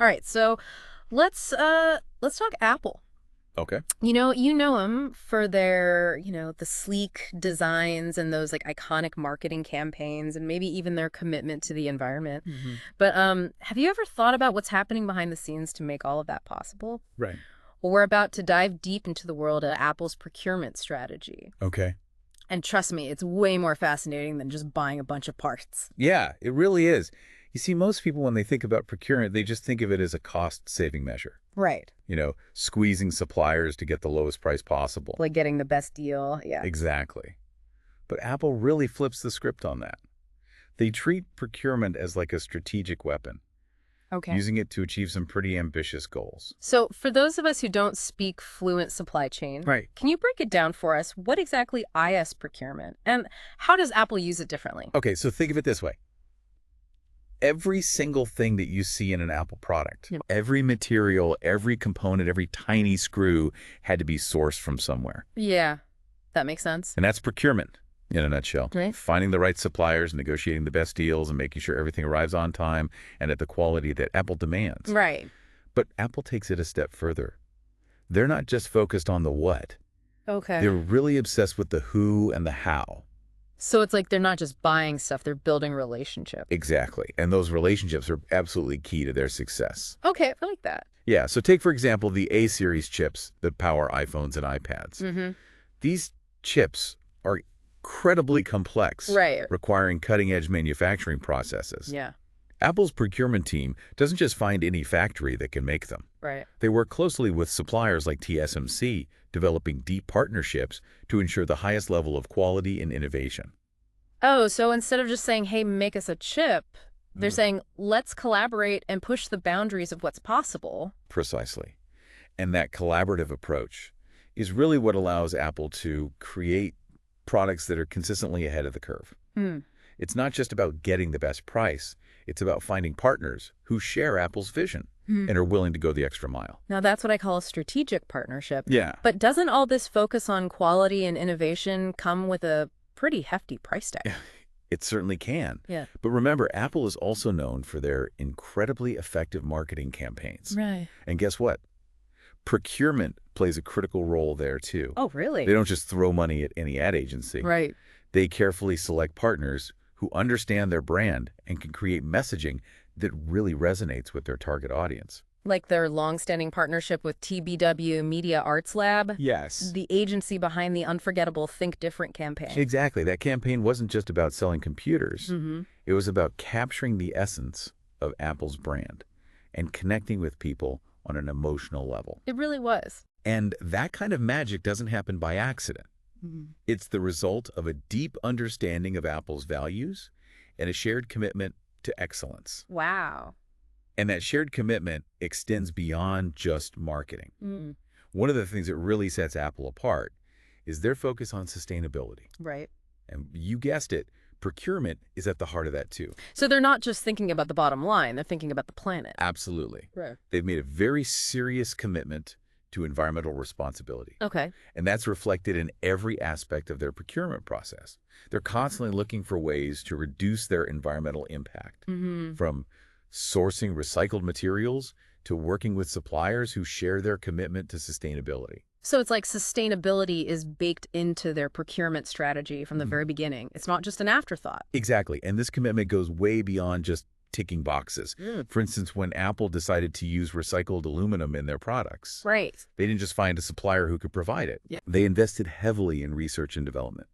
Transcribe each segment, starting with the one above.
All right, so let's talk Apple. Okay. You know them for their, the sleek designs and those like iconic marketing campaigns and maybe even their commitment to the environment. Hmm. But have you ever thought about what's happening behind the scenes to make all of that possible? Right. Well, we're about to dive deep into the world of Apple's procurement strategy. Okay. And trust me, it's way more fascinating than just buying a bunch of parts. Yeah, it really is. You see, most people, when they think about procurement, they just think of it as a cost-saving measure. Right. Squeezing suppliers to get the lowest price possible. Like getting the best deal. Yeah. Exactly. But Apple really flips the script on that. They treat procurement as like a strategic weapon, Okay. using it to achieve some pretty ambitious goals. So, for those of us who don't speak fluent supply chain, Right. can you break it down for us? What exactly is procurement, and how does Apple use it differently? Okay, so think of it this way. Every single thing that you see in an Apple product, Yeah. every material, every component, every tiny screw had to be sourced from somewhere. Yeah, that makes sense. And that's procurement in a nutshell. Right. Finding the right suppliers, negotiating the best deals, and making sure everything arrives on time and at the quality that Apple demands. Right. But Apple takes it a step further. They're not just focused on the what. Okay. They're really obsessed with the who and the how. So it's like they're not just buying stuff, they're building relationships. Exactly. And those relationships are absolutely key to their success. Okay, I like that. Yeah, so take, for example, the A-series chips that power iPhones and iPads. Mm-hmm. These chips are incredibly complex, Right. requiring cutting-edge manufacturing processes. Yeah. Apple's procurement team doesn't just find any factory that can make them. Right. They work closely with suppliers like TSMC, developing deep partnerships to ensure the highest level of quality and innovation. Oh, so instead of just saying, hey, make us a chip, they're saying, let's collaborate and push the boundaries of what's possible. Precisely. And that collaborative approach is really what allows Apple to create products that are consistently ahead of the curve. Hmm. It's not just about getting the best price. It's about finding partners who share Apple's vision and are willing to go the extra mile. Now, that's what I call a strategic partnership. Yeah. But doesn't all this focus on quality and innovation come with a pretty hefty price tag? It certainly can. Yeah. But remember, Apple is also known for their incredibly effective marketing campaigns. Right. And guess what? Procurement plays a critical role there too. Oh, really? They don't just throw money at any ad agency. Right. They carefully select partners who understand their brand and can create messaging that really resonates with their target audience. Like their long-standing partnership with TBW Media Arts Lab, Yes. the agency behind the unforgettable Think Different campaign. Exactly. That campaign wasn't just about selling computers. Mm-hmm. It was about capturing the essence of Apple's brand and connecting with people on an emotional level. It really was. And that kind of magic doesn't happen by accident. Mm-hmm. It's the result of a deep understanding of Apple's values and a shared commitment to excellence. Wow. And that shared commitment extends beyond just marketing. Mm. One of the things that really sets Apple apart is their focus on sustainability. Right. And you guessed it, procurement is at the heart of that too. So they're not just thinking about the bottom line, they're thinking about the planet. Absolutely. Right. They've made a very serious commitment to environmental responsibility. Okay. And that's reflected in every aspect of their procurement process. They're constantly looking for ways to reduce their environmental impact, Mm-hmm. from sourcing recycled materials to working with suppliers who share their commitment to sustainability. So it's like sustainability is baked into their procurement strategy from the very beginning. It's not just an afterthought. Exactly. And this commitment goes way beyond just ticking boxes. For instance, when Apple decided to use recycled aluminum in their products, Right. they didn't just find a supplier who could provide it. Yeah. They invested heavily in research and development,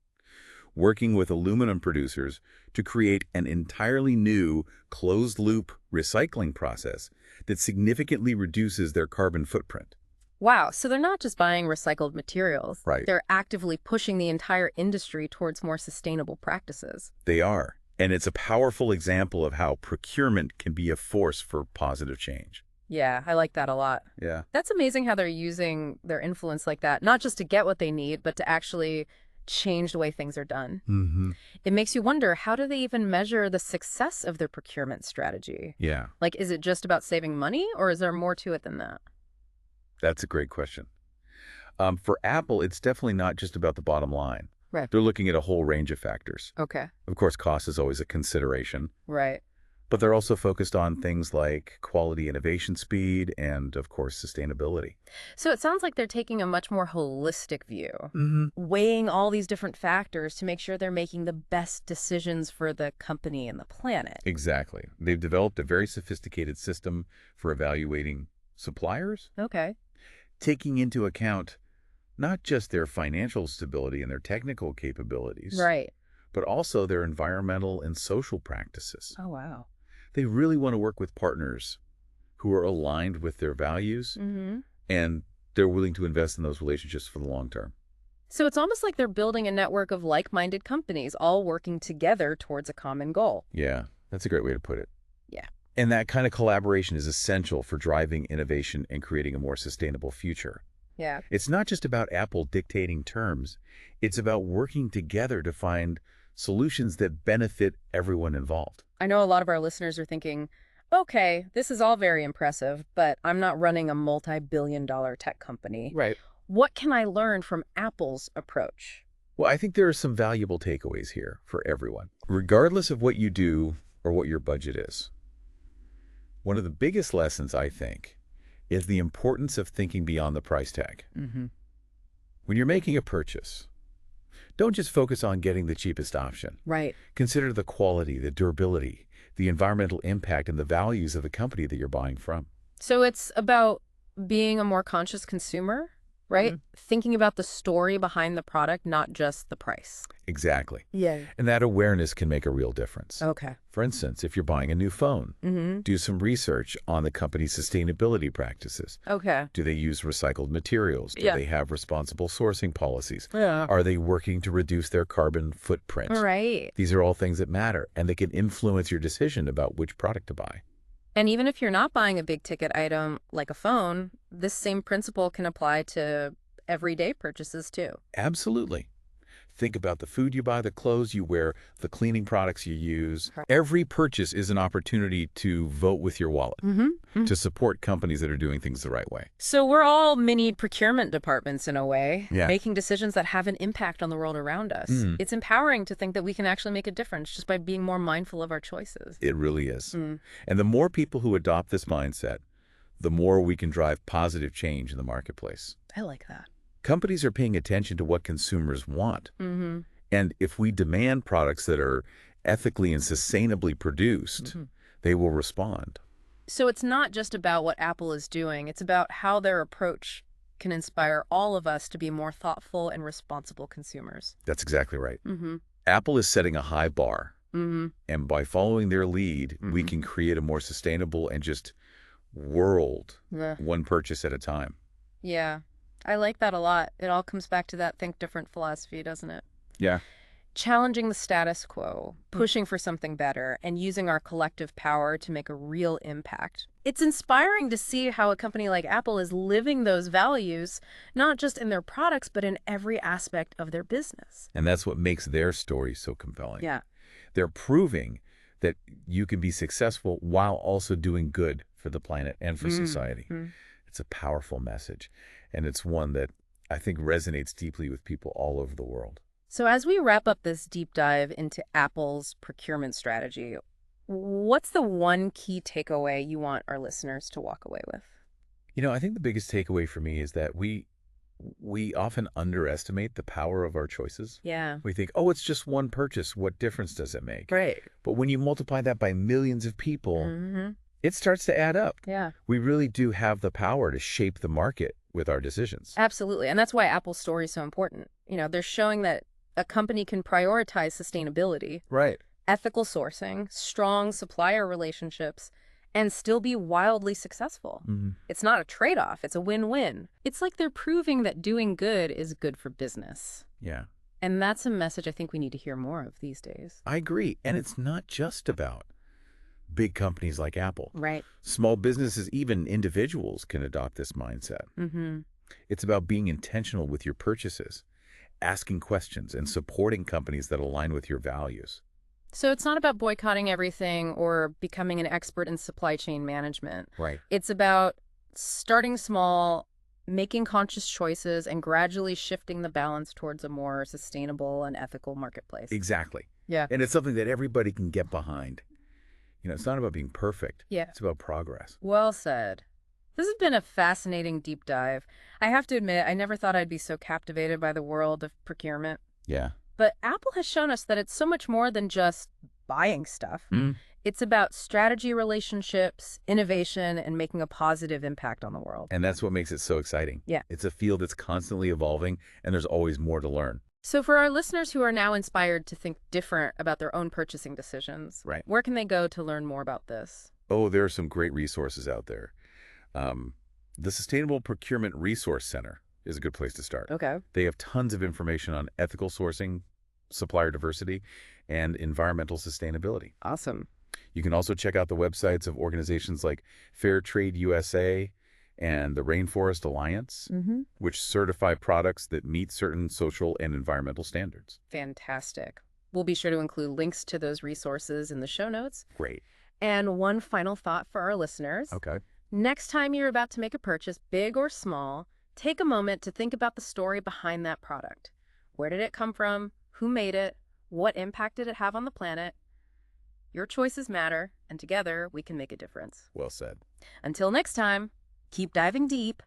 working with aluminum producers to create an entirely new closed-loop recycling process that significantly reduces their carbon footprint. Wow. So they're not just buying recycled materials. Right. They're actively pushing the entire industry towards more sustainable practices. They are. And it's a powerful example of how procurement can be a force for positive change. Yeah, I like that a lot. Yeah. That's amazing how they're using their influence like that, not just to get what they need, but to actually change the way things are done. Mm-hmm. It makes you wonder, how do they even measure the success of their procurement strategy? Yeah, Like, is it just about saving money, or is there more to it than that? that's a great question. For Apple, it's definitely not just about the bottom line. Right. They're looking at a whole range of factors. Okay. Of course, cost is always a consideration. Right. But they're also focused on things like quality innovation speed and, of course, sustainability. So it sounds like they're taking a much more holistic view, Hmm. weighing all these different factors to make sure they're making the best decisions for the company and the planet. Exactly. They've developed a very sophisticated system for evaluating suppliers, Okay. taking into account not just their financial stability and their technical capabilities, Right. but also their environmental and social practices. Oh, wow. They really want to work with partners who are aligned with their values, Mm-hmm. and they're willing to invest in those relationships for the long term. So it's almost like they're building a network of like-minded companies all working together towards a common goal. Yeah, that's a great way to put it. Yeah. And that kind of collaboration is essential for driving innovation and creating a more sustainable future. Yeah. It's not just about Apple dictating terms. It's about working together to find solutions that benefit everyone involved. I know a lot of our listeners are thinking, okay, this is all very impressive, but I'm not running a multi-billion-dollar tech company. Right. What can I learn from Apple's approach? Well, I think there are some valuable takeaways here for everyone, regardless of what you do or what your budget is. One of the biggest lessons, I think, is the importance of thinking beyond the price tag. Mm-hmm. When you're making a purchase, don't just focus on getting the cheapest option. Right. Consider the quality, the durability, the environmental impact, and the values of the company that you're buying from. So it's about being a more conscious consumer, right? Thinking about the story behind the product, not just the price. Exactly. Yeah. And that awareness can make a real difference. Okay. For instance, if you're buying a new phone, Mm-hmm. do some research on the company's sustainability practices. Okay. Do they use recycled materials? Do Yeah. they have responsible sourcing policies? Yeah. Are they working to reduce their carbon footprint? Right. These are all things that matter, and they can influence your decision about which product to buy. And even if you're not buying a big ticket item like a phone, this same principle can apply to everyday purchases too. Absolutely. Think about the food you buy, the clothes you wear, the cleaning products you use. Correct. Every purchase is an opportunity to vote with your wallet, Mm-hmm. to support companies that are doing things the right way. So we're all mini procurement departments in a way, Yeah. making decisions that have an impact on the world around us. Mm. It's empowering to think that we can actually make a difference just by being more mindful of our choices. It really is. Mm. And the more people who adopt this mindset, the more we can drive positive change in the marketplace. I like that. Companies are paying attention to what consumers want. Mm-hmm. And if we demand products that are ethically and sustainably produced, they will respond. So it's not just about what Apple is doing. It's about how their approach can inspire all of us to be more thoughtful and responsible consumers. That's exactly right. Mm-hmm. Apple is setting a high bar. Mm-hmm. And by following their lead, we Mhm. can create a more sustainable and just world, Yeah. one purchase at a time. Yeah. I like that a lot. It all comes back to that think different philosophy, doesn't it? Yeah. Challenging the status quo, pushing for something better, and using our collective power to make a real impact. It's inspiring to see how a company like Apple is living those values, not just in their products, but in every aspect of their business. And that's what makes their story so compelling. Yeah. They're proving that you can be successful while also doing good for the planet and for society. Mhm. It's a powerful message, and it's one that I think resonates deeply with people all over the world. So as we wrap up this deep dive into Apple's procurement strategy, what's the one key takeaway you want our listeners to walk away with? You know, I think the biggest takeaway for me is that we often underestimate the power of our choices. Yeah. We think, oh, it's just one purchase. What difference does it make? Right. But when you multiply that by millions of people, Mm-hmm. it starts to add up. Yeah. We really do have the power to shape the market with our decisions. Absolutely. And that's why Apple's story is so important. You know, they're showing that a company can prioritize sustainability, Right. ethical sourcing, strong supplier relationships, and still be wildly successful. Mhm. It's not a trade-off. It's a win-win. It's like they're proving that doing good is good for business. Yeah, And that's a message I think we need to hear more of these days. I agree. And it's not just about big companies like Apple. Right. Small businesses, even individuals, can adopt this mindset. Mm-hmm. It's about being intentional with your purchases, asking questions, and supporting companies that align with your values. So it's not about boycotting everything or becoming an expert in supply chain management. Right. It's about starting small, making conscious choices, and gradually shifting the balance towards a more sustainable and ethical marketplace. Exactly. Yeah. And it's something that everybody can get behind. It's not about being perfect. Yeah. It's about progress. Well said. This has been a fascinating deep dive. I have to admit, I never thought I'd be so captivated by the world of procurement. Yeah. But Apple has shown us that it's so much more than just buying stuff. Mm. It's about strategy, relationships, innovation, and making a positive impact on the world. And that's what makes it so exciting. Yeah. It's a field that's constantly evolving, and there's always more to learn. So for our listeners who are now inspired to think different about their own purchasing decisions, Right. where can they go to learn more about this? Oh, there are some great resources out there. The Sustainable Procurement Resource Center is a good place to start. Okay. They have tons of information on ethical sourcing, supplier diversity, and environmental sustainability. Awesome. You can also check out the websites of organizations like Fair Trade USA and the Rainforest Alliance, which certify products that meet certain social and environmental standards. Fantastic. We'll be sure to include links to those resources in the show notes. Great. And one final thought for our listeners. Okay. Next time you're about to make a purchase, big or small, take a moment to think about the story behind that product. Where did it come from? Who made it? What impact did it have on the planet? Your choices matter, and together we can make a difference. Well said. Until next time, keep diving deep